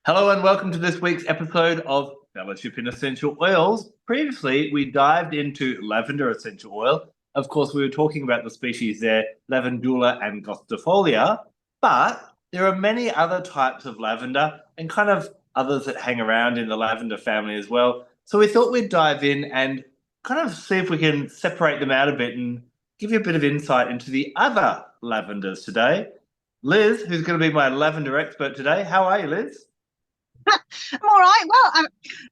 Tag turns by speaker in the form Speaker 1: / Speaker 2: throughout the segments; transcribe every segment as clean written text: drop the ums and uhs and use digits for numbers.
Speaker 1: Hello and welcome to this week's episode of Fellowship in Essential Oils. Previously, we dived into lavender essential oil. Of course, we were talking about the species there, Lavandula and angustifolia, but there are many other types of lavender and kind of others that hang around in the lavender family as well. So we thought we'd dive in and kind of see if we can separate them out a bit and give you a bit of insight into the other lavenders today. Liz, who's going to be my lavender expert today. How are you, Liz?
Speaker 2: I'm all right. Well,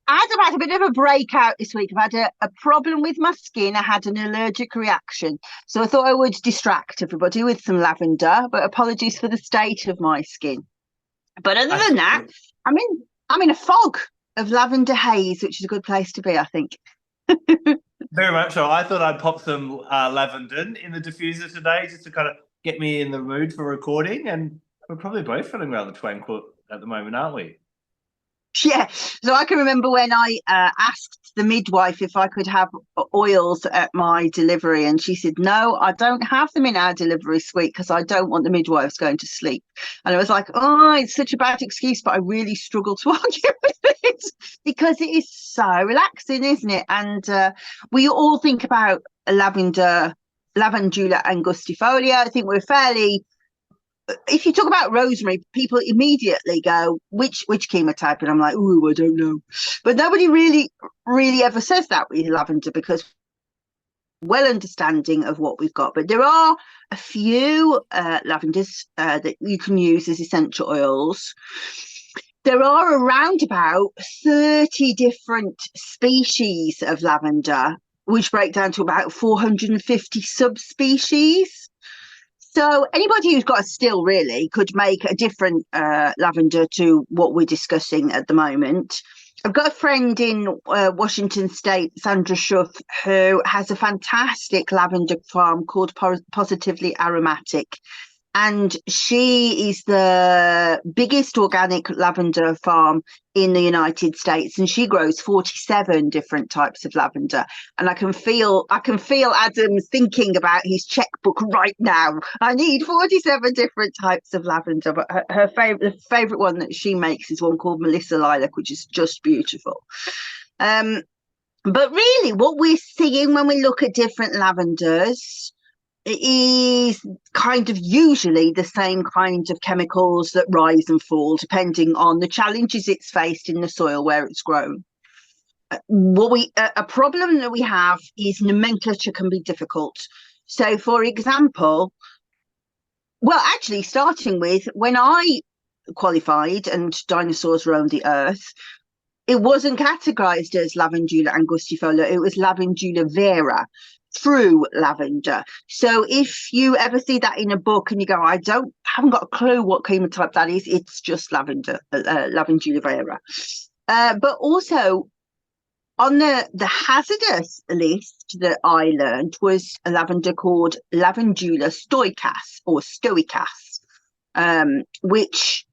Speaker 2: I've had a bit of a breakout this week. I've had a problem with my skin. I had an allergic reaction. So I thought I would distract everybody with some lavender, but apologies for the state of my skin. But other than that, I'm in a fog of lavender haze, which is a good place to be, I think.
Speaker 1: Very much so. I thought I'd pop some Lavandin in the diffuser today just to kind of get me in the mood for recording. And we're probably both feeling rather tranquil at the moment, aren't we?
Speaker 2: Yeah, so I can remember when I asked the midwife if I could have oils at my delivery, and she said, "No, I don't have them in our delivery suite because I don't want the midwives going to sleep." And I was like, "Oh, it's such a bad excuse," but I really struggle to argue with it because it is so relaxing, isn't it? And we all think about lavender, Lavandula angustifolia. I think we're fairly. If you talk about rosemary, people immediately go, which chemotype? And I'm like, oh, I don't know. But nobody really ever says that with lavender because well understanding of what we've got. But there are a few lavenders that you can use as essential oils. There are around about 30 different species of lavender, which break down to about 450 subspecies. So anybody who's got a still really could make a different lavender to what we're discussing at the moment. I've got a friend in Washington State, Sandra Schuff, who has a fantastic lavender farm called Positively Aromatic. And she is the biggest organic lavender farm in the United States, and she grows 47 different types of lavender. And I can feel Adam thinking about his checkbook right now. I need 47 different types of lavender, but her favorite one that she makes is one called Melissa Lilac, which is just beautiful. But really, what we're seeing when we look at different lavenders is kind of usually the same kind of chemicals that rise and fall depending on the challenges it's faced in the soil where it's grown. A problem that we have is nomenclature can be difficult. So, for example, well, actually, starting with when I qualified and dinosaurs roamed the earth, it wasn't categorized as Lavandula angustifolia, it was Lavandula vera, true lavender. So if you ever see that in a book and you go, haven't got a clue what chemotype that is, it's just lavender, Lavandula vera. But also on the hazardous list that I learned was a lavender called Lavandula stoechas or Stoechas, which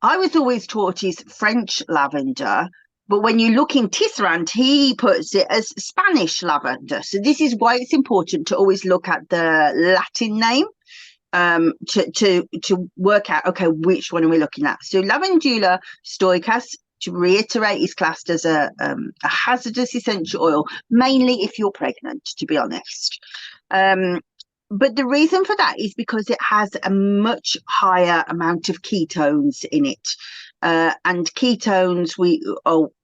Speaker 2: I was always taught is French lavender. But when you look in Tisserand, he puts it as Spanish lavender. So this is why it's important to always look at the Latin name to work out, okay, which one are we looking at? So Lavandula stoechas, to reiterate, is classed as a hazardous essential oil, mainly if you're pregnant, to be honest. But the reason for that is because it has a much higher amount of ketones in it. And ketones,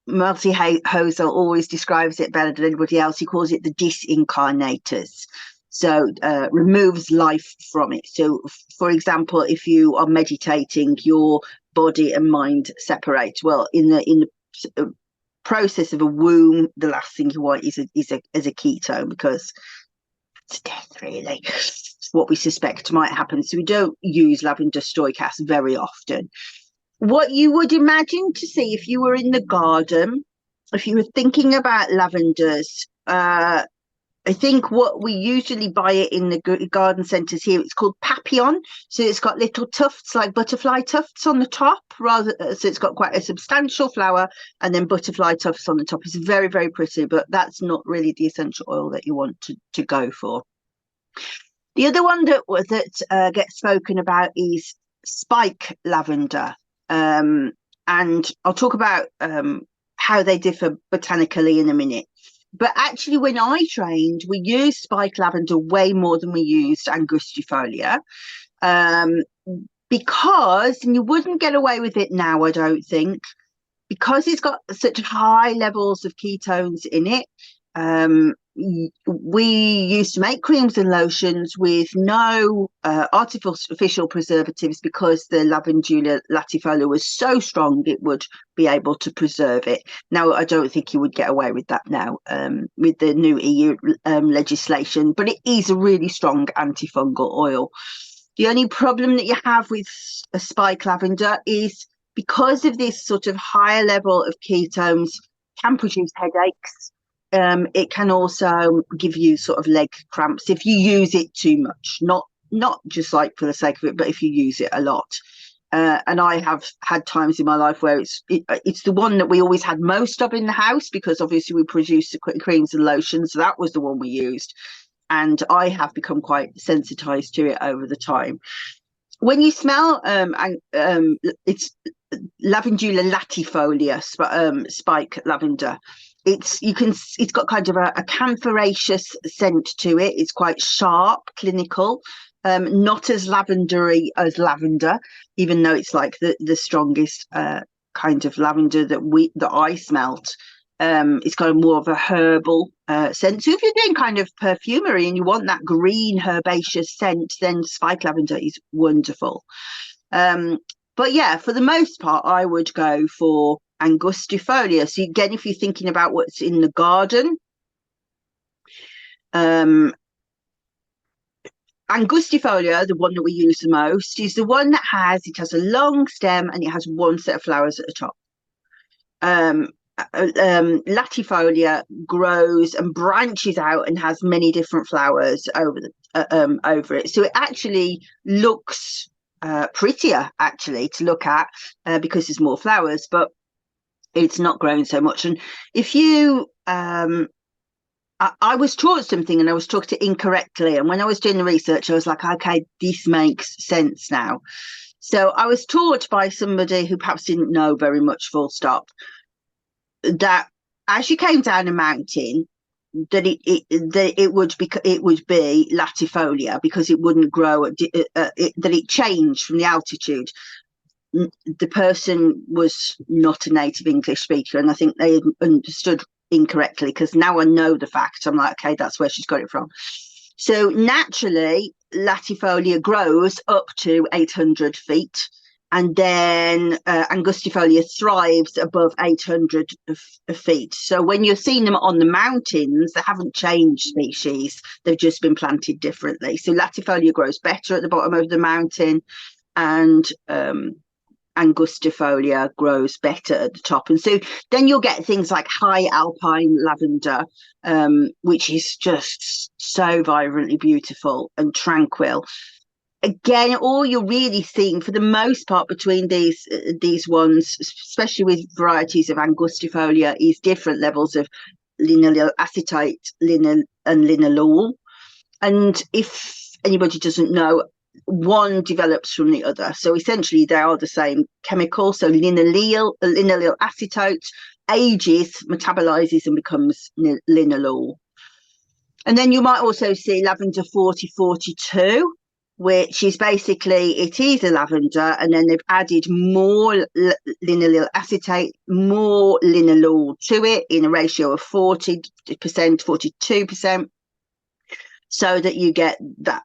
Speaker 2: Marty Hosel always describes it better than anybody else. He calls it the disincarnators. So removes life from it. So, for example, if you are meditating, your body and mind separate. Well, in the process of a womb, the last thing you want is a ketone because it's death, really. It's what we suspect might happen. So we don't use lavender stoechas very often. What you would imagine to see if you were in the garden, if you were thinking about lavenders, I think what we usually buy it in the garden centres here, it's called papillon. So it's got little tufts like butterfly tufts on the top, so it's got quite a substantial flower and then butterfly tufts on the top. It's very, very pretty, but that's not really the essential oil that you want to go for. The other one that gets spoken about is spike lavender. and I'll talk about how they differ botanically in a minute. But actually, when I trained, we used spike lavender way more than we used angustifolia, because, and you wouldn't get away with it now, I don't think, because it's got such high levels of ketones in it. We used to make creams and lotions with no artificial preservatives, because the Lavandula latifolia was so strong it would be able to preserve it. Now, I don't think you would get away with that now with the new EU legislation, but it is a really strong antifungal oil. The only problem that you have with a spike lavender is, because of this sort of higher level of ketones, can produce headaches. It can also give you sort of leg cramps if you use it too much, not just like for the sake of it, but if you use it a lot. And I have had times in my life where it's the one that we always had most of in the house, because obviously we produced the creams and lotions, so that was the one we used. And I have become quite sensitized to it over the time. When you smell, it's Lavandula latifolia, spike lavender. It's got kind of a camphorous scent to it. It's quite sharp, clinical, not as lavendery as lavender, even though it's like the strongest kind of lavender that I smelt. It's got more of a herbal scent. So if you're doing kind of perfumery and you want that green herbaceous scent, then spike lavender is wonderful. But yeah, for the most part, I would go for angustifolia. So again, if you're thinking about what's in the garden, angustifolia, the one that we use the most, is the one that has a long stem and it has one set of flowers at the top. Latifolia grows and branches out and has many different flowers over it, so it actually looks prettier actually to look at, because there's more flowers, but it's not growing so much. And if you I was taught something and I was taught it incorrectly, and when I was doing the research I was like, okay, this makes sense now. So I was taught by somebody who perhaps didn't know very much, full stop, that as you came down a mountain, that it would be latifolia, because it wouldn't grow that it changed from the altitude. The person was not a native English speaker, and I think they understood incorrectly, because now I know the fact. I'm like, okay, that's where she's got it from. So naturally, latifolia grows up to 800 feet. And then angustifolia thrives above 800 feet. So when you're seeing them on the mountains, they haven't changed species. They've just been planted differently. So latifolia grows better at the bottom of the mountain, and angustifolia grows better at the top. And so then you'll get things like high alpine lavender, which is just so vibrantly beautiful and tranquil. Again, all you're really seeing for the most part between these ones, especially with varieties of angustifolia, is different levels of lineal acetate, and linalool. And if anybody doesn't know, one develops from the other. So essentially they are the same chemical. So lineal acetate ages, metabolizes, and becomes linalool. And then you might also see lavender 4042, which is basically, it is a lavender, and then they've added more lineal acetate, more linalool to it in a ratio of 40%, 42%, so that you get that.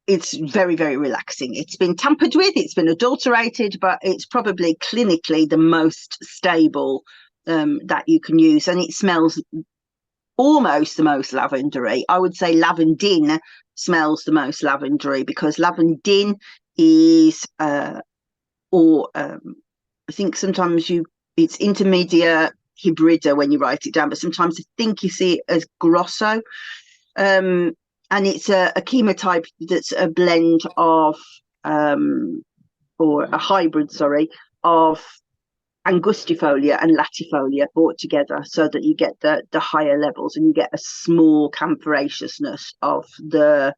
Speaker 2: It's very, very relaxing. It's been tampered with, it's been adulterated, but it's probably clinically the most stable that you can use, and it smells almost the most lavendery. I would say Lavandin smells the most lavendery, because Lavandin is I think sometimes it's intermedia hybrida when you write it down, but sometimes I think you see it as grosso, and it's a chemotype that's a blend of or a hybrid, sorry, of angustifolia and latifolia brought together, so that you get the higher levels, and you get a small camphoraceousness of the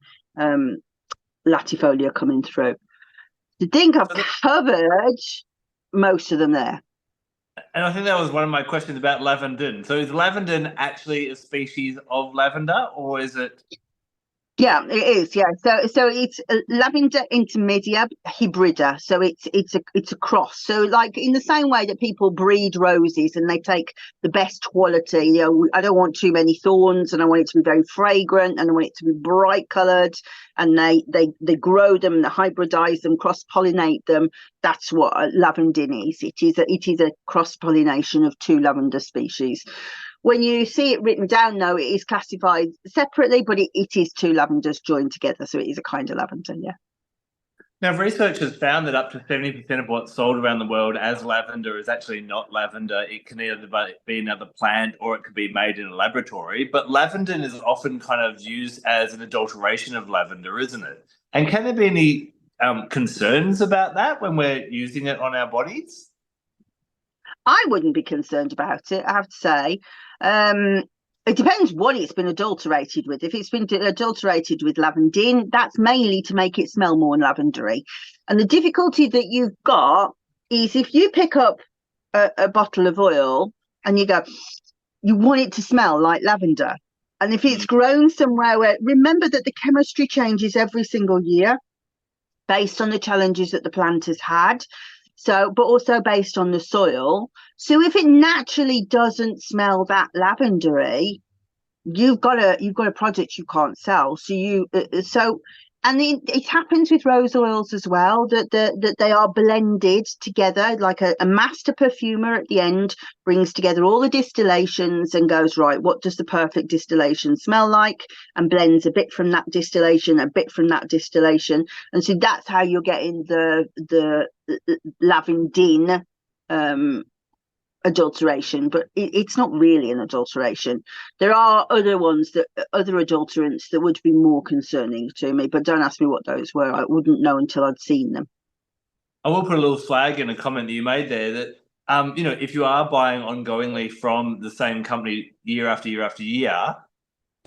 Speaker 2: latifolia coming through. I think I've covered most of them there.
Speaker 1: And I think that was one of my questions about Lavandin. So is Lavandin actually a species of lavender, or is it?
Speaker 2: Yeah, it is. Yeah, so it's Lavender intermedia hybrida. So it's a cross. So like in the same way that people breed roses and they take the best quality. You know, I don't want too many thorns, and I want it to be very fragrant, and I want it to be bright coloured. And they grow them, they hybridize them, cross pollinate them. That's what Lavandin is. It is a cross pollination of two lavender species. When you see it written down, though, it is classified separately, but it is two lavenders joined together, so it is a kind of lavender. Yeah.
Speaker 1: Now, research has found that up to 70% of what's sold around the world as lavender is actually not lavender. It can either be another plant or it could be made in a laboratory. But lavandin is often kind of used as an adulteration of lavender, isn't it? And can there be any concerns about that when we're using it on our bodies?
Speaker 2: I wouldn't be concerned about it, I have to say. Um, it depends what it's been adulterated with. If it's been adulterated with lavandin, that's mainly to make it smell more lavendery. And the difficulty that you've got is if you pick up a bottle of oil and you go, you want it to smell like lavender. And if it's grown somewhere where, remember that the chemistry changes every single year based on the challenges that the plant has had. So, but also based on the soil. So if it naturally doesn't smell that lavendery, you've got a product you can't sell. And it happens with rose oils as well, that they are blended together, like a master perfumer at the end brings together all the distillations and goes, right, what does the perfect distillation smell like, and blends a bit from that distillation, a bit from that distillation. And so that's how you're getting the lavandin adulteration, but it's not really an adulteration. There are other adulterants that would be more concerning to me, but don't ask me what those were. I wouldn't know until I'd seen them.
Speaker 1: I will put a little flag in a comment that you made there that if you are buying ongoingly from the same company year after year after year,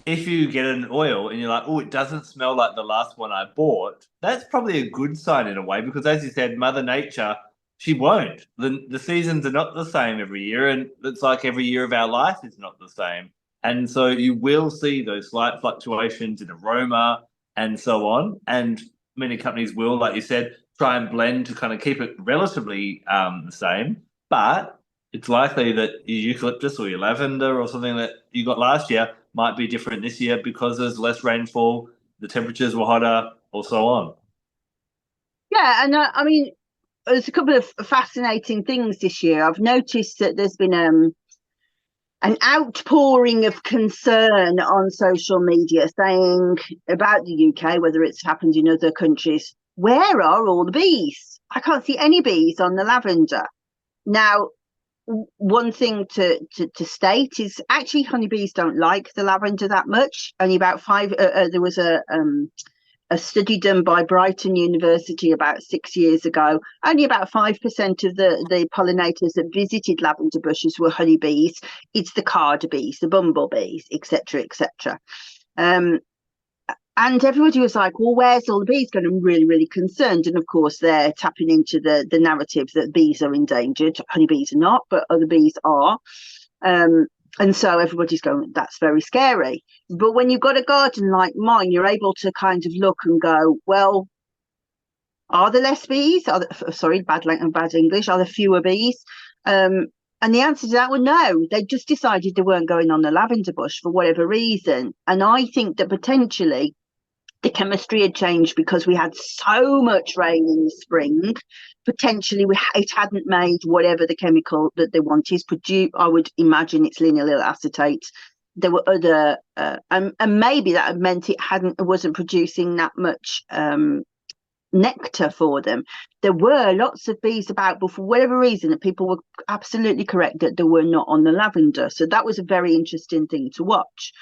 Speaker 1: if you get an oil and you're like, oh, it doesn't smell like the last one I bought, that's probably a good sign in a way, because as you said, Mother Nature, she won't. The seasons are not the same every year, and it's like every year of our life is not the same. And so you will see those slight fluctuations in aroma and so on. And many companies will, like you said, try and blend to kind of keep it relatively the same. But it's likely that your eucalyptus or your lavender or something that you got last year might be different this year because there's less rainfall, the temperatures were hotter, or so on.
Speaker 2: Yeah, and I mean, there's a couple of fascinating things this year. I've noticed that there's been an outpouring of concern on social media saying about the UK, whether it's happened in other countries, where are all the bees? I can't see any bees on the lavender. Now, one thing to state is actually honeybees don't like the lavender that much. Only about there was a study done by Brighton University about 6 years ago. Only about 5% of the pollinators that visited lavender bushes were honeybees. It's the carder bees, the bumblebees, etc., etc. And everybody was like, well, where's all the bees going? I'm really, really concerned. And of course, they're tapping into the narrative that bees are endangered. Honeybees are not, but other bees are. And so everybody's going, that's very scary. But when you've got a garden like mine, you're able to kind of look and go, well, are there less bees? Sorry, bad English. Are there fewer bees? And the answer to that was no. They just decided they weren't going on the lavender bush for whatever reason. And I think that potentially the chemistry had changed because we had so much rain in the spring. Potentially, it hadn't made whatever the chemical that they wanted. I would imagine it's linear acetate. There were other, and maybe that meant it wasn't producing that much nectar for them. There were lots of bees about, but for whatever reason, that people were absolutely correct that they were not on the lavender. So that was a very interesting thing to watch.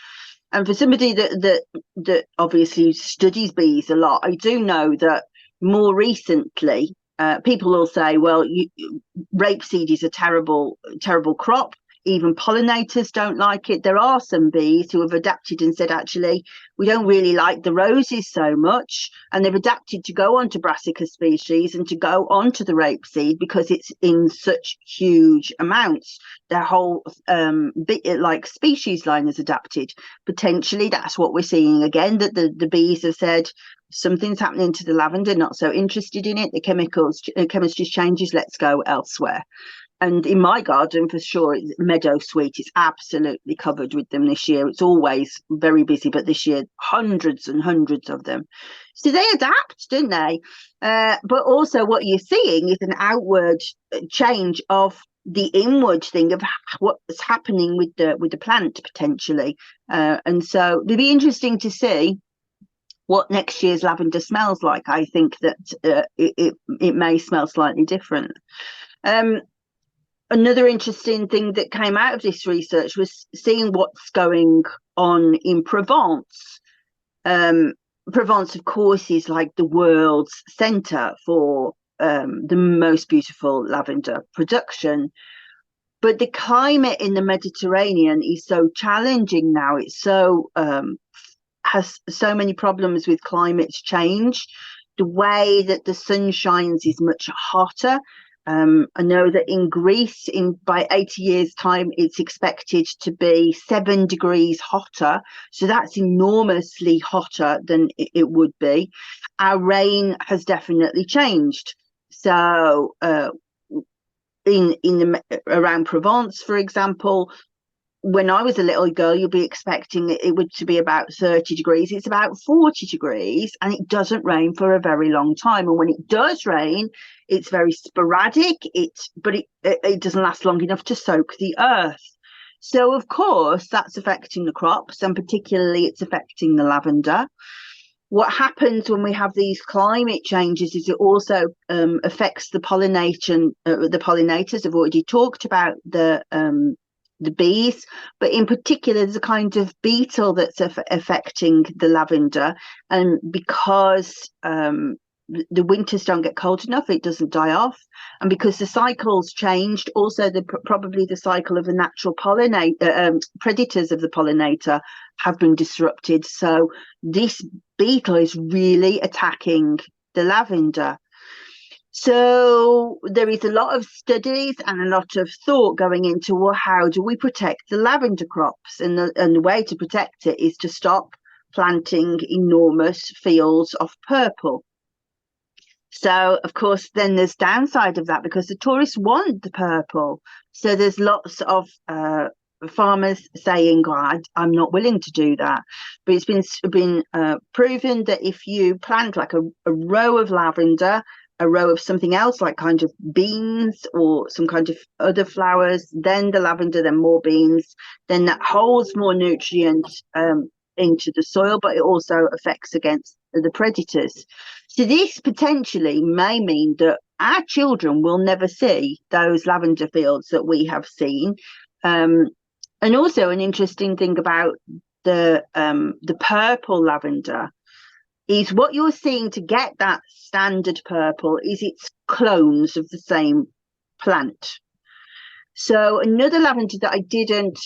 Speaker 2: And for somebody that obviously studies bees a lot, I do know that more recently, people will say, well, rapeseed is a terrible crop. even pollinators don't like it. There are some bees who have adapted and said, actually, we don't really like the roses so much, and they've adapted to go onto brassica species and to go onto the rapeseed because it's in such huge amounts. Their whole like species line has adapted. Potentially that's what we're seeing again, that the bees have said something's happening to the lavender, not so interested in it, the chemistry changes, let's go elsewhere. And in my garden, for sure, it's meadow sweet. It's absolutely covered with them this year. It's always very busy, but this year, hundreds and hundreds of them. So they adapt, don't they? But also what you're seeing is an outward change of the inward thing of what's happening with the plant potentially. And so it'll be interesting to see what next year's lavender smells like. I think that it may smell slightly different. Another interesting thing that came out of this research was seeing what's going on in Provence. Provence, of course, is like the world's centre for the most beautiful lavender production. But the climate in the Mediterranean is so challenging now. It's so has so many problems with climate change. The way that the sun shines is much hotter. I know that in Greece, by 80 years' time, it's expected to be 7 degrees hotter. So that's enormously hotter than it would be. Our rain has definitely changed. So around Provence, for example, when I was a little girl, you'll be expecting it would to be about 30 degrees. It's about 40 degrees, and it doesn't rain for a very long time. And when it does rain, it's very sporadic. But it doesn't last long enough to soak the earth. So, of course, that's affecting the crops, and particularly it's affecting the lavender. What happens when we have these climate changes is it also affects the pollination. The pollinators. I've already talked about the bees, but in particular there's a kind of beetle that's affecting the lavender, and because the winters don't get cold enough, it doesn't die off, and because the cycle's changed, also probably the cycle of the natural predators of the pollinator have been disrupted. So this beetle is really attacking the lavender. So there is a lot of studies and a lot of thought going into, well, how do we protect the lavender crops? And the way to protect it is to stop planting enormous fields of purple. So, of course, then there's downside of that because the tourists want the purple. So there's lots of farmers saying, God, I'm not willing to do that. But it's been proven that if you plant like a row of lavender, a row of something else like kind of beans or some kind of other flowers, then the lavender, then more beans, then that holds more nutrients into the soil, but it also affects against the predators. So this potentially may mean that our children will never see those lavender fields that we have seen. And also an interesting thing about the purple lavender is what you're seeing to get that standard purple is its clones of the same plant. So another lavender that I didn't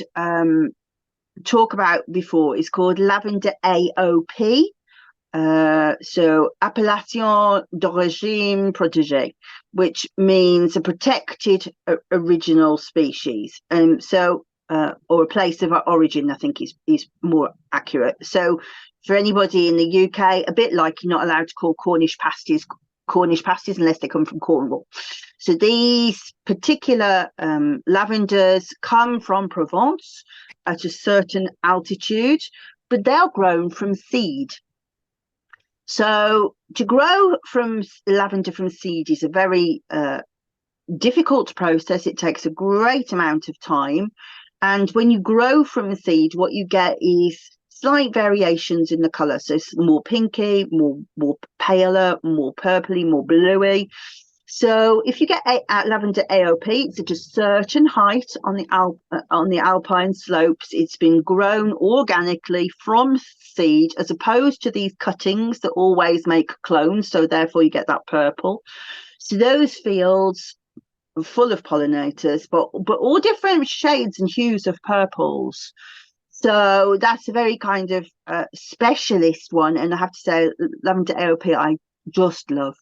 Speaker 2: talk about before is called lavender AOP. So Appellation d'origine protégée, which means a protected original species. Or a place of origin, I think is more accurate. So for anybody in the UK, a bit like you're not allowed to call Cornish pasties unless they come from Cornwall. So these particular lavenders come from Provence at a certain altitude, but they're grown from seed. So to grow from lavender from seed is a very difficult process. It takes a great amount of time. And when you grow from a seed, what you get is slight variations in the colour. So it's more pinky, more paler, more purpley, more bluey. So if you get lavender AOP, it's at a certain height on the alpine slopes. It's been grown organically from seed, as opposed to these cuttings that always make clones. So therefore you get that purple. So those fields full of pollinators, but all different shades and hues of purples. So that's a very kind of specialist one, and I have to say, lavender AOP I just love.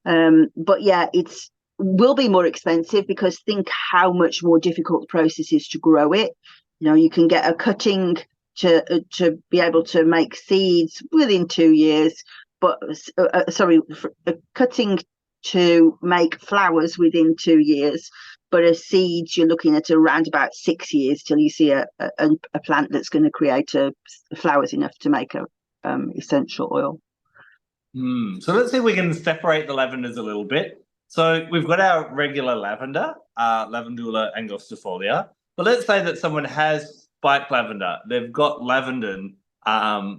Speaker 2: But yeah, it's will be more expensive, because think how much more difficult the process is to grow it. You know, you can get a cutting to be able to make seeds within 2 years, but a cutting to make flowers within 2 years, but as seeds you're looking at around about 6 years till you see a plant that's going to create flowers enough to make a essential oil.
Speaker 1: So let's see if we can separate the lavenders a little bit. So we've got our regular lavender, Lavandula angustifolia. But let's say that someone has spike lavender. They've got Lavandin,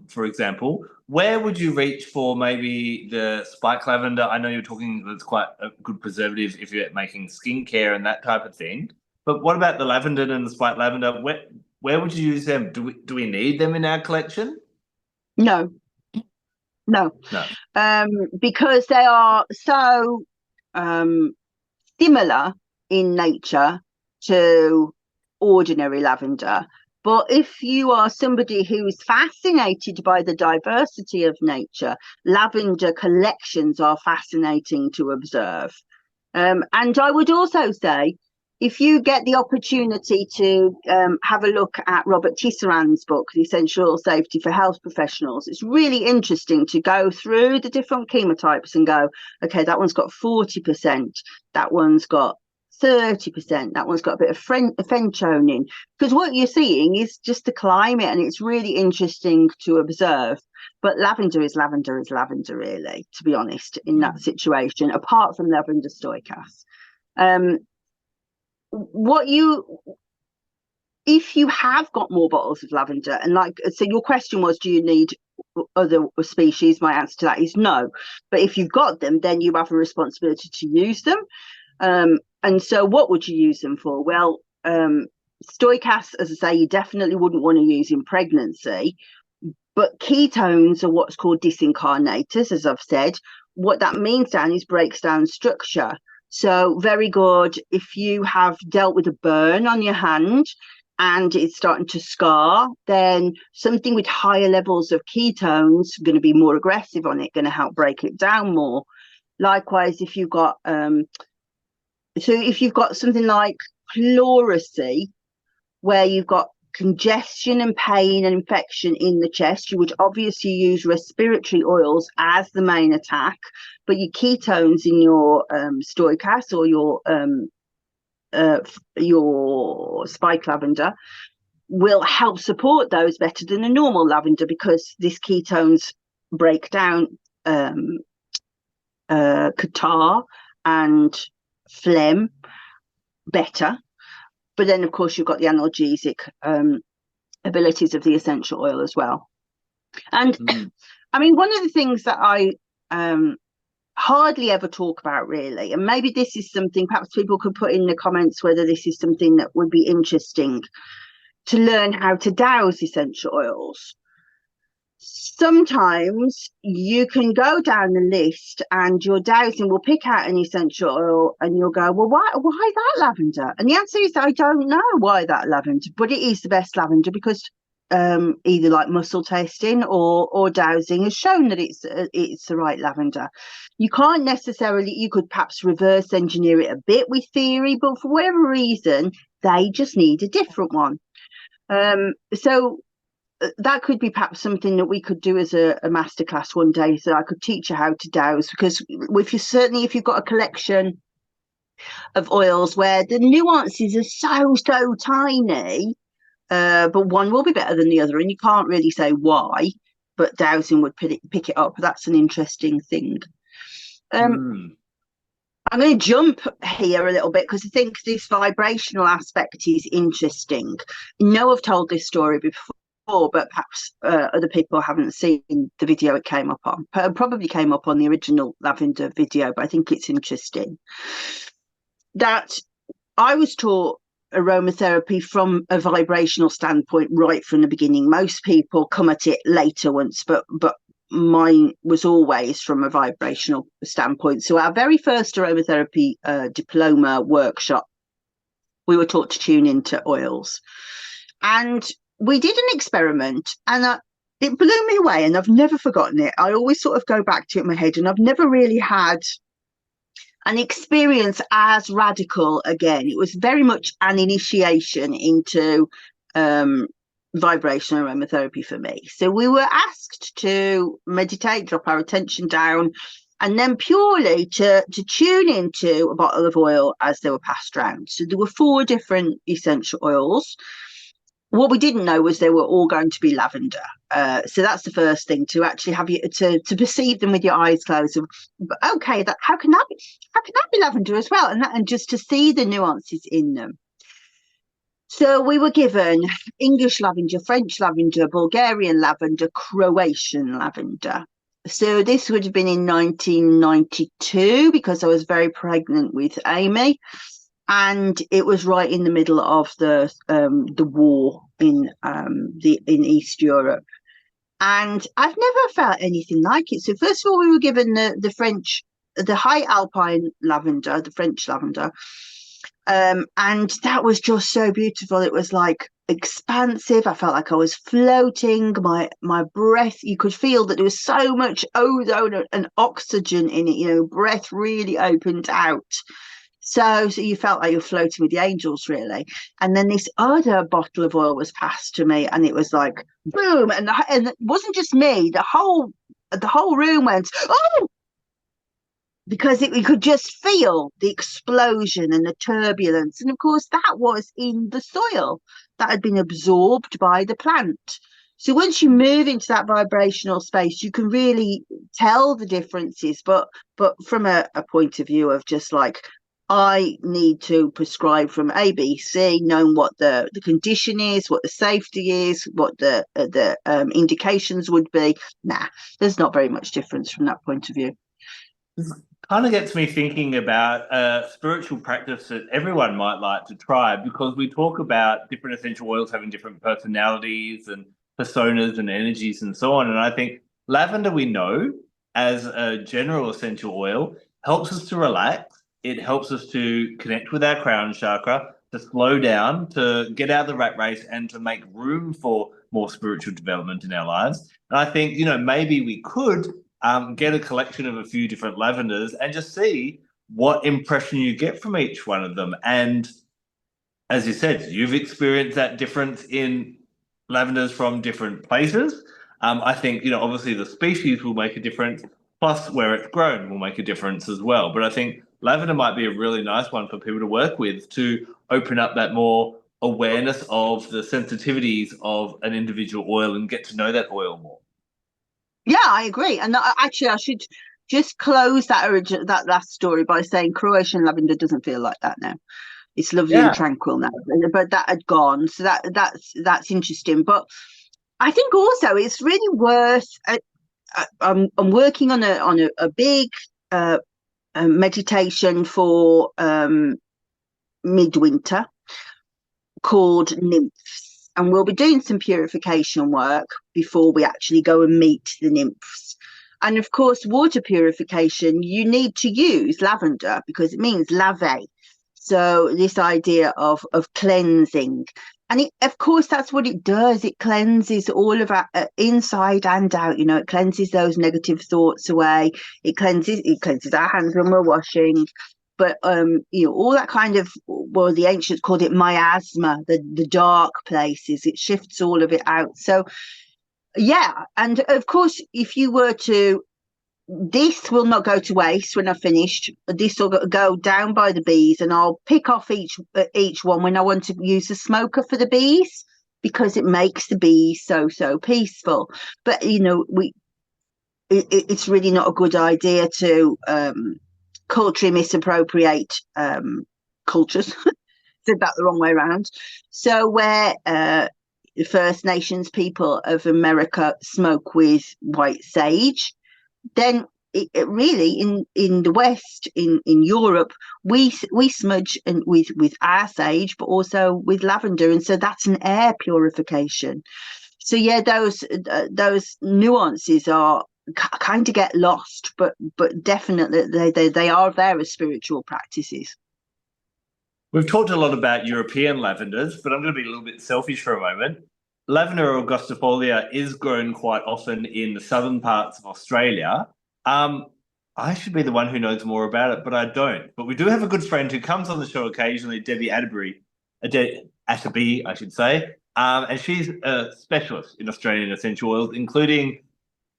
Speaker 1: for example. Where would you reach for maybe the spike lavender? I know you're talking that's quite a good preservative if you're making skincare and that type of thing. But what about the Lavandin and the spike lavender? Where would you use them? Do we need them in our collection?
Speaker 2: No. Because they are so similar in nature to ordinary lavender. But if you are somebody who is fascinated by the diversity of nature, lavender collections are fascinating to observe. And I would also say, if you get the opportunity to have a look at Robert Tisserand's book, The Essential Oil Safety for Health Professionals, it's really interesting to go through the different chemotypes and go, okay, that one's got 40%, that one's got 30%, that one's got a bit of phenchonin, because what you're seeing is just the climate, and it's really interesting to observe. But lavender is lavender really, to be honest, in that situation, apart from lavender Stoechas. If you have got more bottles of lavender, and so your question was, do you need other species? My answer to that is no. But if you've got them, then you have a responsibility to use them. And so what would you use them for? Well, Stoechas, as I say, you definitely wouldn't want to use in pregnancy. But ketones are what's called disincarnators, as I've said. What that means, Dan, is breaks down structure. So very good if you have dealt with a burn on your hand and it's starting to scar, then something with higher levels of ketones going to be more aggressive on it, going to help break it down more. Likewise, if you've got something like pleurisy, where you've got congestion and pain and infection in the chest, you would obviously use respiratory oils as the main attack, but your ketones in your Stoechas or your spike lavender will help support those better than a normal lavender, because this ketones break down catarrh and phlegm better. But then, of course, you've got the analgesic abilities of the essential oil as well. And I mean, one of the things that I hardly ever talk about, really, and maybe this is something perhaps people could put in the comments whether this is something that would be interesting to learn how to douse essential oils. Sometimes you can go down the list and your dowsing will pick out an essential oil and you'll go, well, why that lavender? And the answer is, I don't know why that lavender, but it is the best lavender because either like muscle testing or dowsing has shown that it's the right lavender. You can't necessarily, you could perhaps reverse engineer it a bit with theory, but for whatever reason, they just need a different one. So that could be perhaps something that we could do as a masterclass one day, so I could teach you how to douse, because if you've got a collection of oils where the nuances are so tiny, but one will be better than the other, and you can't really say why, but dowsing would pick it up. That's an interesting thing. I'm going to jump here a little bit because I think this vibrational aspect is interesting. I know I've told this story before, but perhaps other people haven't seen the video it came up on. It probably came up on the original Lavender video, but I think it's interesting that I was taught aromatherapy from a vibrational standpoint right from the beginning. Most people come at it later once, but mine was always from a vibrational standpoint. So our very first aromatherapy diploma workshop, we were taught to tune into oils, and we did an experiment, and it blew me away, and I've never forgotten it. I always sort of go back to it in my head, and I've never really had an experience as radical again. It was very much an initiation into vibrational aromatherapy for me. So we were asked to meditate, drop our attention down, and then purely to tune into a bottle of oil as they were passed around. So there were 4 different essential oils. What we didn't know was they were all going to be lavender. So that's the first thing, to actually have you to perceive them with your eyes closed. Okay, how can that be lavender as well? And just to see the nuances in them. So we were given English lavender, French lavender, Bulgarian lavender, Croatian lavender. So this would have been in 1992, because I was very pregnant with Amy, and it was right in the middle of the war in East Europe. And I've never felt anything like it. So first of all, we were given the high alpine lavender, the French lavender. And that was just so beautiful. It was like expansive. I felt like I was floating. My breath, you could feel that there was so much ozone and oxygen in it, breath really opened out. So you felt like you're floating with the angels, really. And then this other bottle of oil was passed to me, and it was like boom, and it wasn't just me. The whole room went, oh, because we could just feel the explosion and the turbulence. And of course, that was in the soil that had been absorbed by the plant. So once you move into that vibrational space, you can really tell the differences. But from a point of view of just like, I need to prescribe from ABC, knowing what the condition is, what the safety is, what the indications would be. Nah, there's not very much difference from that point of view.
Speaker 1: This kind of gets me thinking about a spiritual practice that everyone might like to try, because we talk about different essential oils having different personalities and personas and energies and so on. And I think lavender, we know as a general essential oil, helps us to relax. It helps us to connect with our crown chakra, to slow down, to get out of the rat race, and to make room for more spiritual development in our lives. And I think, maybe we could get a collection of a few different lavenders and just see what impression you get from each one of them. And as you said, you've experienced that difference in lavenders from different places. I think, obviously the species will make a difference, plus where it's grown will make a difference as well. But I think lavender might be a really nice one for people to work with, to open up that more awareness of the sensitivities of an individual oil and get to know that oil more.
Speaker 2: Yeah, I agree. And actually, I should just close that last story by saying Croatian lavender doesn't feel like that now. It's lovely and tranquil now, but that had gone. So that's interesting. But I think also it's really worth. I'm working on a big meditation for midwinter called nymphs, and we'll be doing some purification work before we actually go and meet the nymphs. And of course, water purification, you need to use lavender because it means lave. So this idea of cleansing, and of course that's what it does. It cleanses all of our inside and out. It cleanses those negative thoughts away. It cleanses our hands when we're washing. But all that kind of, well, the ancients called it miasma, the dark places. It shifts all of it out. So yeah, and of course, if you were to, this will not go to waste when I've finished. This will go down by the bees, and I'll pick off each one when I want to use the smoker for the bees, because it makes the bees so peaceful. But it's really not a good idea to culturally misappropriate cultures. Said that the wrong way around. So where the First Nations people of America smoke with white sage, then it really in the West, in Europe, we smudge with our sage, but also with lavender, and so that's an air purification. So yeah, those nuances are kind of get lost, but definitely they are there as spiritual practices.
Speaker 1: We've talked a lot about European lavenders, but I'm going to be a little bit selfish for a moment. Lavender angustifolia is grown quite often in the southern parts of Australia. I should be the one who knows more about it, but I don't. But we do have a good friend who comes on the show occasionally, Debbie Atterbury, I should say. And she's a specialist in Australian essential oils, including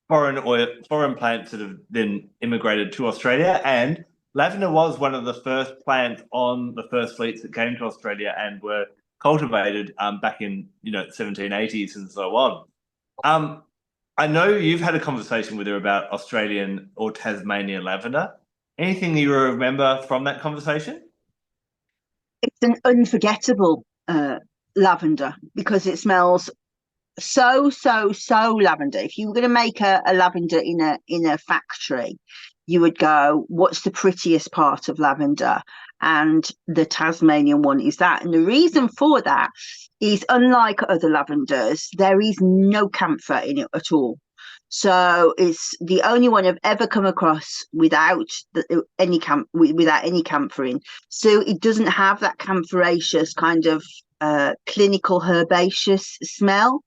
Speaker 1: foreign plants that have then immigrated to Australia. And lavender was one of the first plants on the first fleets that came to Australia and were cultivated back in 1780s and so on. I know you've had a conversation with her about Australian or Tasmanian lavender. Anything you remember from that conversation?
Speaker 2: It's an unforgettable lavender because it smells so lavender. If you were going to make a lavender in a factory, you would go, what's the prettiest part of lavender? And the Tasmanian one is that. And the reason for that is, unlike other lavenders, there is no camphor in it at all. So it's the only one I've ever come across without any camphor in. So it doesn't have that camphoraceous kind of clinical herbaceous smell,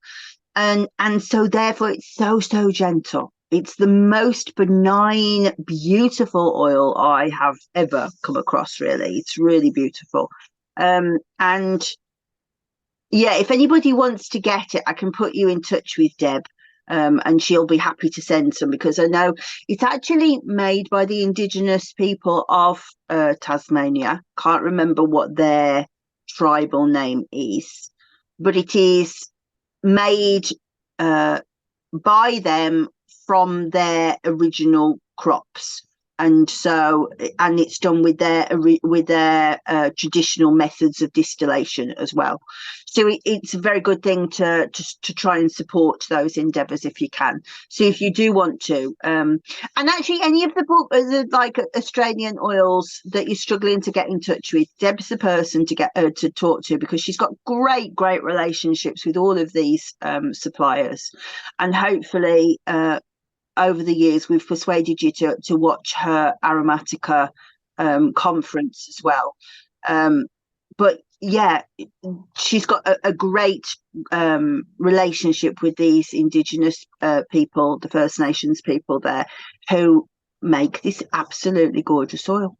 Speaker 2: and so therefore it's so gentle. It's the most benign, beautiful oil I have ever come across. Really, it's really beautiful. And yeah, if anybody wants to get it, I can put you in touch with Deb, and she'll be happy to send some, because I know it's actually made by the indigenous people of Tasmania. Can't remember what their tribal name is, but it is made by them from their original crops, and it's done with their traditional methods of distillation as well. So it's a very good thing to try and support those endeavours if you can. So if you do want to, and actually any of the like Australian oils that you're struggling to get in touch with, Deb's the person to get to talk to, because she's got great relationships with all of these suppliers, and hopefully over the years we've persuaded you to watch her Aromatica conference as well. But yeah, she's got a great relationship with these indigenous people, the First Nations people there, who make this absolutely gorgeous oil.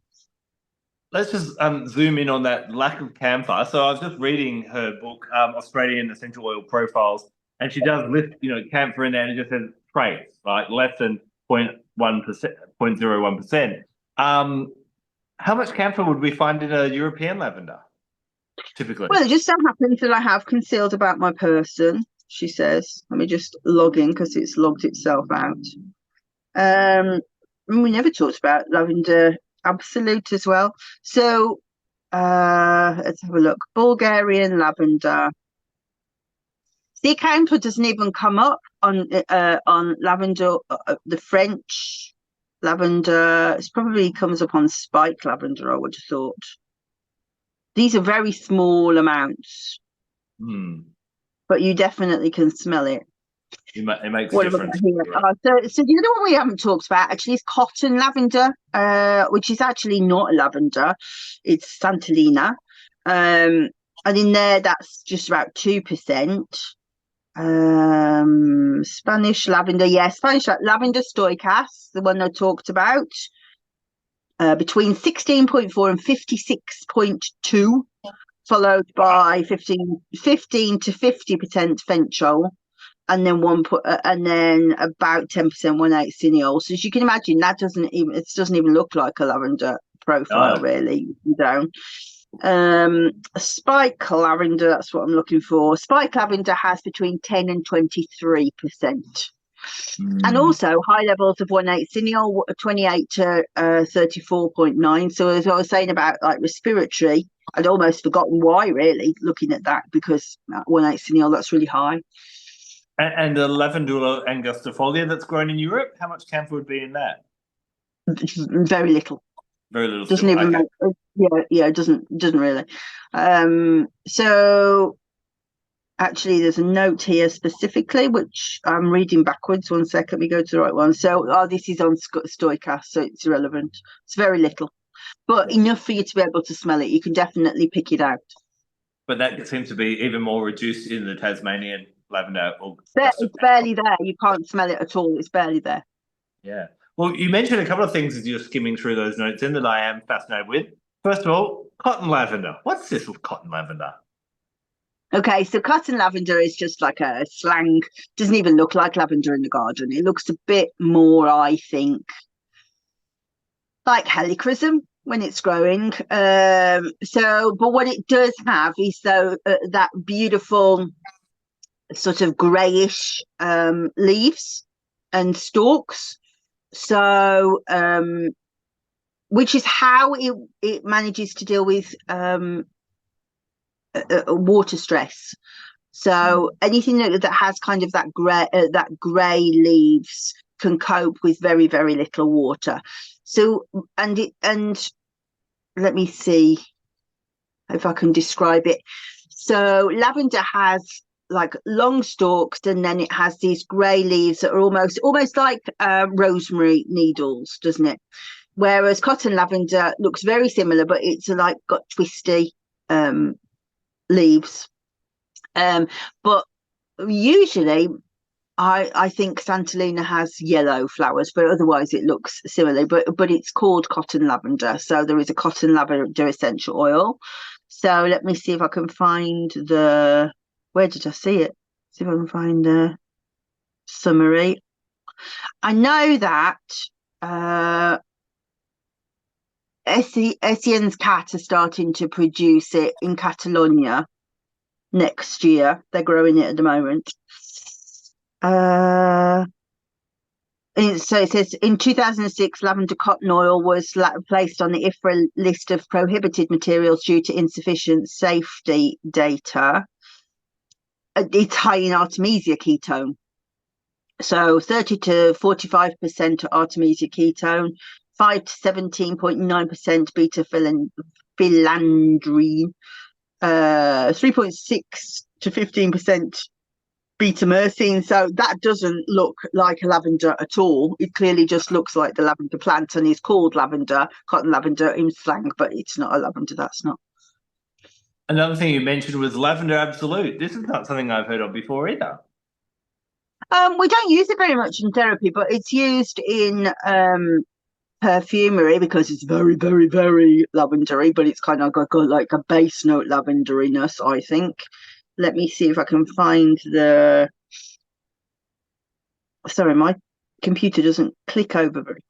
Speaker 1: Let's just zoom in on that lack of camphor. So I was just reading her book, Australian Essential Oil Profiles, and she does list, camphor in there, and it just says trace, like less than 0.1%, 0.01%. How much camphor would we find in a European lavender, typically?
Speaker 2: Well, it just so happens that I have concealed about my person, she says. Let me just log in because it's logged itself out. We never talked about lavender absolute as well. So let's have a look. Bulgarian lavender. The camphor doesn't even come up on lavender. The French lavender, it probably comes up on spike lavender, I would have thought. These are very small amounts, but you definitely can smell it.
Speaker 1: It makes a difference.
Speaker 2: So the other one we haven't talked about actually is cotton lavender, which is actually not a lavender. It's Santolina. And in there, that's just about 2%. Spanish lavender, Spanish lavender Stoechas, the one I talked about, between 16.4 and 56.2, followed by 15 to 50% fenchol, and then about 10% 1/8 cineol. So as you can imagine, that doesn't even look like a lavender profile, really. You don't. Spike lavender, that's what I'm looking for. Spike lavender has between 10 and 23%. And also high levels of 1/8 cineol, 28 to 34.9. So as I was saying about like respiratory, I'd almost forgotten why, really, looking at that, because 1/8 cineol, that's really high.
Speaker 1: And the Lavandula angustifolia that's grown in Europe, how much camphor would be in that?
Speaker 2: Very little.
Speaker 1: Very little.
Speaker 2: Doesn't even make, it doesn't really. So Actually, there's a note here specifically, which I'm reading backwards. 1 second, we go to the right one. So, this is on Stoechas, so it's irrelevant. It's very little, but enough for you to be able to smell it. You can definitely pick it out.
Speaker 1: But that seems to be even more reduced in the Tasmanian lavender.
Speaker 2: It's barely there. You can't smell it at all. It's barely there.
Speaker 1: Yeah. Well, you mentioned a couple of things as you're skimming through those notes in that I am fascinated with. First of all, cotton lavender. What's this with cotton lavender?
Speaker 2: Okay, so cotton lavender is just like a slang. Doesn't even look like lavender in the garden. It looks a bit more, I think, like helichrysum when it's growing. But what it does have is that beautiful sort of greyish leaves and stalks. So, which is how it manages to deal with water stress. So anything that has kind of that grey leaves can cope with very, very little water. So and let me see if I can describe it. So lavender has like long stalks, and then it has these grey leaves that are almost like rosemary needles, doesn't it? Whereas cotton lavender looks very similar, but it's like got twisty leaves. But usually I think Santolina has yellow flowers, but otherwise it looks similar. But it's called cotton lavender, so there is a cotton lavender essential oil. So let me see if I can find where did I see it? See if I can find the summary. I know that Etienne's cat are starting to produce it in Catalonia next year. They're growing it at the moment. So it says in 2006, lavender cotton oil was placed on the IFRA list of prohibited materials due to insufficient safety data. It's high in artemisia ketone. So 30 to 45% artemisia ketone, 5 to 17.9% beta philandrine, 3.6 to 15% beta myrcene. So that doesn't look like a lavender at all. It clearly just looks like the lavender plant and is called lavender, cotton lavender in slang, but it's not a lavender. That's not.
Speaker 1: Another thing you mentioned was lavender absolute. This is not something I've heard of before either.
Speaker 2: We don't use it very much in therapy, but it's used in perfumery because it's very, very, very lavendery, but it's kind of got like a base note lavenderiness, I think. Let me see if I can find sorry, my computer doesn't click over very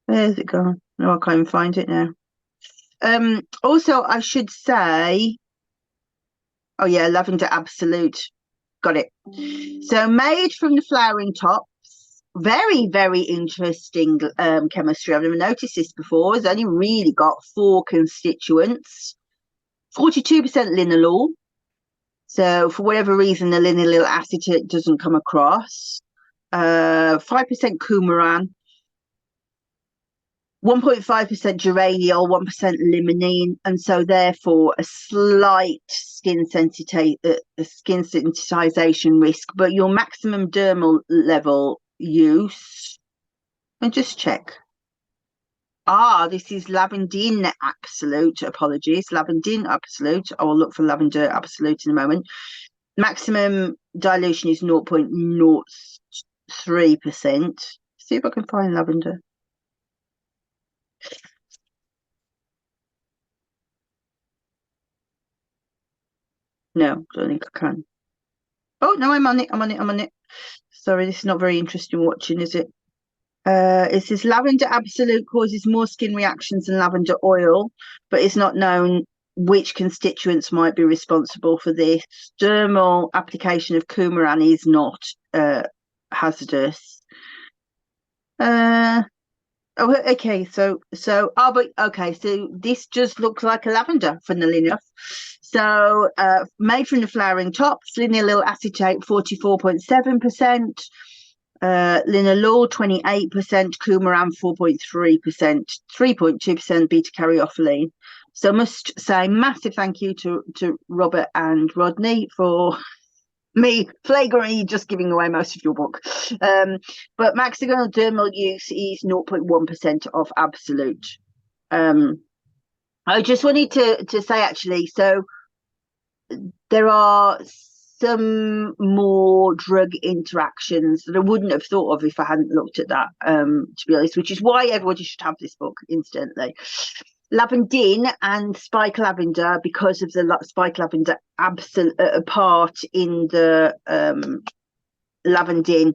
Speaker 2: where's it gone? No, I can't even find it now. Also, I should say, oh yeah, lavender absolute. Got it. So made from the flowering tops. Very, very interesting chemistry. I've never noticed this before. It's only really got 4 constituents. 42% linalool. So for whatever reason, the linylyl acetate doesn't come across. 5% coumarin. 1.5% geraniol, 1% limonene, and so therefore a slight skin sensitization risk. But your maximum dermal level use, and just check. This is Lavandin absolute. Apologies, Lavandin absolute. I will look for lavender absolute in a moment. Maximum dilution is 0.03%. See if I can find lavender. No, don't think I can. Oh no, I'm on it. Sorry, this is not very interesting watching, is it? It says lavender absolute causes more skin reactions than lavender oil, but it's not known which constituents might be responsible for this. Dermal application of coumarin is not hazardous. Okay, so this just looks like a lavender, funnily enough. So made from the flowering tops, linylyl acetate 44.7%, linalool 28%, coumarin 4.3%, 3.2% beta caryophyllene. So I must say massive thank you to Robert and Rodney for me flagrantly just giving away most of your book. But maximal dermal use is 0.1% of absolute. I just wanted to say, actually, so there are some more drug interactions that I wouldn't have thought of if I hadn't looked at that, to be honest, which is why everybody should have this book instantly. Lavandin and spike lavender, because of the spike lavender part in the lavandin,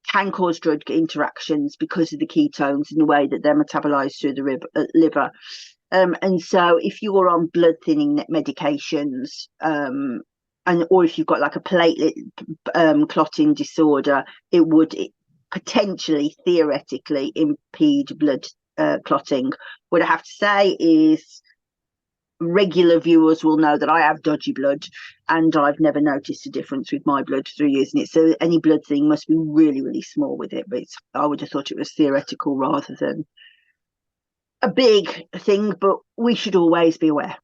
Speaker 2: can cause drug interactions because of the ketones and the way that they're metabolized through the liver. And so if you're on blood thinning medications, or if you've got like a platelet clotting disorder, it would potentially, theoretically, impede blood clotting. What I have to say is regular viewers will know that I have dodgy blood, and I've never noticed a difference with my blood through using it. So any blood thing must be really, really small with it. But I would have thought it was theoretical rather than a big thing, but we should always be aware.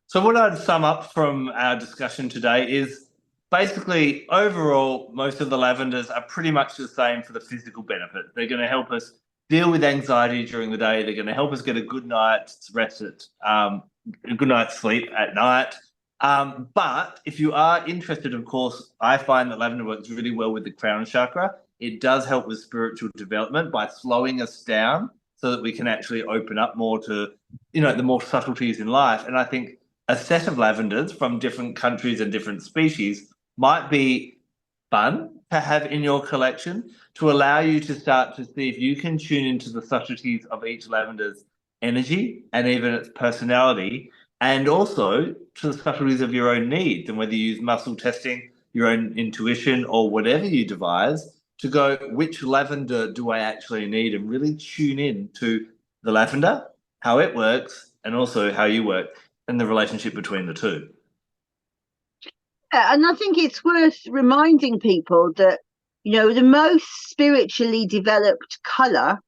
Speaker 1: So what I'd sum up from our discussion today is basically overall, most of the lavenders are pretty much the same for the physical benefit. They're going to help us deal with anxiety during the day. They're going to help us get a good night's rest a good night's sleep at night. But if you are interested, of course, I find that lavender works really well with the crown chakra. It does help with spiritual development by slowing us down so that we can actually open up more to, the more subtleties in life. And I think a set of lavenders from different countries and different species might be fun to have in your collection to allow you to start to see if you can tune into the subtleties of each lavender's energy and even its personality, and also to the subtleties of your own needs, and whether you use muscle testing, your own intuition, or whatever you devise to go, which lavender do I actually need, and really tune in to the lavender, how it works, and also how you work, and the relationship between the two.
Speaker 2: And I think it's worth reminding people that, the most spiritually developed colour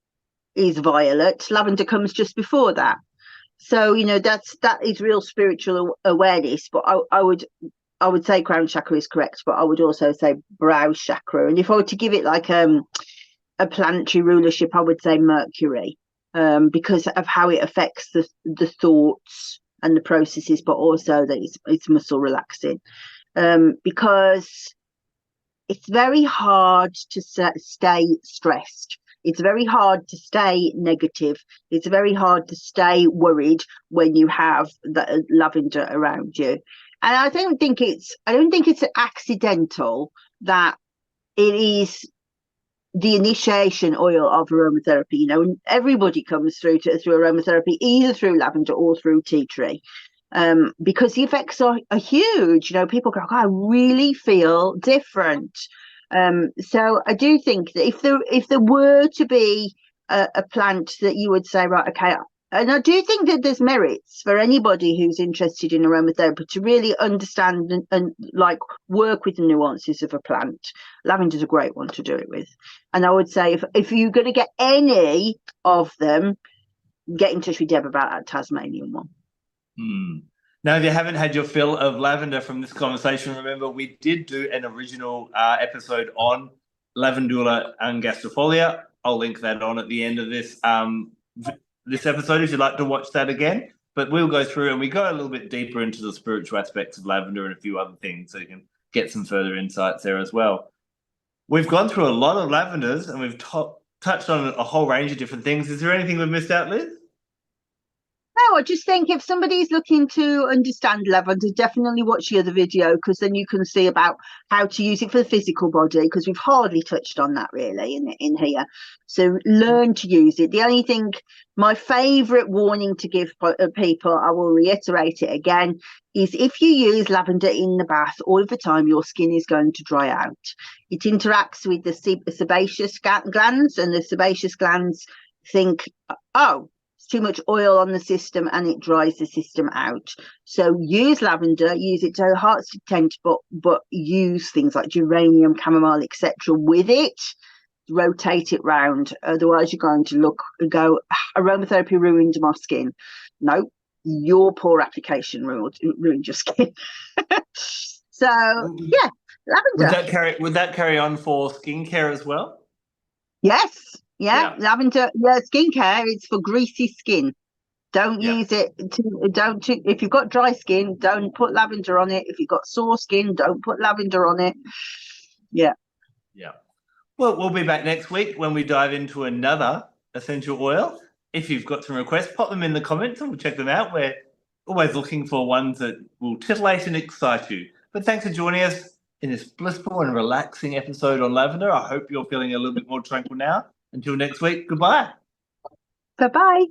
Speaker 2: is violet. Lavender comes just before that. So, that is real spiritual awareness. But I would say crown chakra is correct, but I would also say brow chakra. And if I were to give it like a planetary rulership, I would say Mercury, because of how it affects the thoughts and the processes, but also that it's muscle relaxing. Because it's very hard to stay stressed. It's very hard to stay negative. It's very hard to stay worried when you have the lavender around you. And I don't think it's accidental that it is the initiation oil of aromatherapy. Everybody comes through aromatherapy either through lavender or through tea tree. Because the effects are huge. People go, I really feel different. So I do think that if there were to be a plant that you would say, right, okay, and I do think that there's merits for anybody who's interested in aromatherapy to really understand and like work with the nuances of a plant. Lavender's a great one to do it with. And I would say if you're going to get any of them, get in touch with Deb about that Tasmanian one.
Speaker 1: Now, if you haven't had your fill of lavender from this conversation, remember we did do an original episode on Lavandula angustifolia. I'll link that on at the end of this this episode if you'd like to watch that again. But we'll go through and we go a little bit deeper into the spiritual aspects of lavender and a few other things, so you can get some further insights there as well. We've gone through a lot of lavenders and we've touched on a whole range of different things. Is there anything we've missed out, Liz?
Speaker 2: No, I just think if somebody's looking to understand lavender, definitely watch the other video, because then you can see about how to use it for the physical body, because we've hardly touched on that really in here. So learn to use it. The only thing, my favourite warning to give people, I will reiterate it again, is if you use lavender in the bath all of the time, your skin is going to dry out. It interacts with the sebaceous glands, and the sebaceous glands think, oh, It's too much oil on the system and it dries the system out. So use lavender, use it to heart's content, but use things like geranium, chamomile, etc. with it. Rotate it round. Otherwise, you're going to go, aromatherapy ruined my skin. No, your poor application ruined your skin. So yeah, lavender.
Speaker 1: Would that carry on for skincare as well?
Speaker 2: Yes, yeah. Lavender. Yeah, skincare. It's for greasy skin. Don't use it. If you've got dry skin, don't put lavender on it. If you've got sore skin, don't put lavender on it. Yeah.
Speaker 1: Well, we'll be back next week when we dive into another essential oil. If you've got some requests, pop them in the comments and we'll check them out. We're always looking for ones that will titillate and excite you. But thanks for joining us in this blissful and relaxing episode on lavender. I hope you're feeling a little bit more tranquil now. Until next week, goodbye.
Speaker 2: Bye-bye.